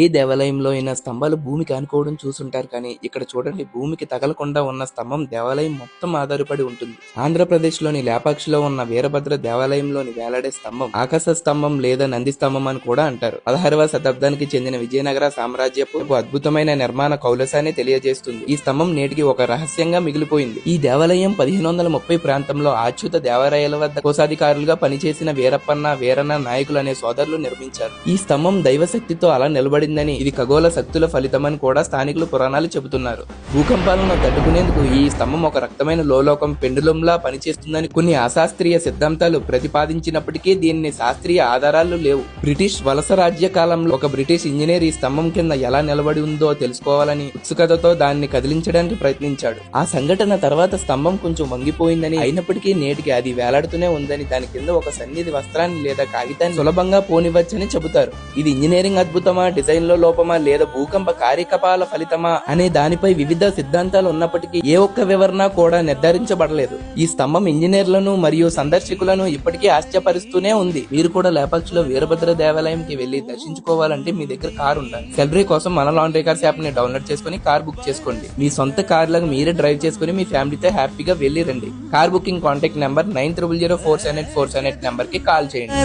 ఏ దేవాలయంలో అయినా స్తంభాలు భూమికి ఆనుకోవడం చూసుంటారు, కానీ ఇక్కడ చూడండి, భూమికి తగలకుండా ఉన్న స్తంభం దేవాలయం మొత్తం ఆధారపడి ఉంటుంది. ఆంధ్రప్రదేశ్ లోని లేపాక్షిలో ఉన్న వీరభద్ర దేవాలయంలోని వేలాడే స్తంభం ఆకాశ స్తంభం లేదా నంది స్తంభం అని కూడా అంటారు. 16వ శతాబ్దానికి చెందిన విజయనగర సామ్రాజ్యపు అద్భుతమైన నిర్మాణ కౌలసాన్ని తెలియజేస్తుంది. ఈ స్తంభం నేటికి ఒక రహస్యంగా మిగిలిపోయింది. ఈ దేవాలయం 1530 ప్రాంతంలో అచ్యుత దేవరాయల వద్ద కోశాధికారులుగా పనిచేసిన వీరప్పన్న, వీరన్న నాయకులు అనే సోదరులు నిర్మించారు. ఈ స్తంభం దైవశక్తితో అలా నిలబడిందని, ఇది ఖగోళ శక్తుల ఫలితమని కూడా స్థానికులు పురాణాలు చెబుతున్నారు. భూకంపాలను తట్టుకునేందుకు ఈ స్తంభం ఒక రక్తమైన లోలోకం పెండులంలా పనిచేస్తుందని కొన్ని అశాస్త్రీయ సిద్ధాంతాలు ప్రతిపాదించినప్పటికీ దీన్ని శాస్త్రీయ ఆధారాలు లేవు. బ్రిటిష్ వలస రాజ్య కాలంలో ఒక బ్రిటిష్ ఇంజనీర్ ఈ స్తంభం కింద ఎలా నిలబడి ఉందో తెలుసుకోవాలని ఉత్సుకతతో దాన్ని కదిలించడానికి ప్రయత్నించాడు. ఆ సంఘటన తర్వాత స్తంభం కొంచెం వంగిపోయిందని, అయినప్పటికీ నేటికి అది వేలాడుతూనే ఉందని, దాని కింద ఒక సన్నిధి వస్త్రాన్ని లేదా కాగితాన్ని సులభంగా పోనివచ్చని చెబుతారు. ఇది ఇంజనీరింగ్ అద్భుతమా, డిజైన్ లో లోపమా, లేదా భూకంప కార్యకలాపాల ఫలితమా అనే దానిపై వివిధ సిద్ధాంతాలు ఉన్నప్పటికీ ఏ ఒక్క వివరణ కూడా నిర్ధారించబడలేదు. ఈ స్తంభం ఇంజనీర్లను మరియు సందర్శకులను ఇప్పటికీ ఆశ్చర్యపరుస్తూనే ఉంది. మీరు కూడా లేపాక్షిలో వీరభద్ర దేవాలయంకి వెళ్లి దర్శించుకోవాలంటే మీ దగ్గర కార్ ఉండాలి. సెలబ్రీ కోసం మన లాండ్రీ కార్స్ యాప్ ని డౌన్లోడ్ చేసుకుని కార్ బుక్ చేసుకోండి. మీ సొంత కార్లను మీరే డ్రైవ్ చేసుకుని మీ ఫ్యామిలీతో హ్యాపీగా వెళ్లి రండి. Car booking contact number 900478 number కి కాల్ చేయండి.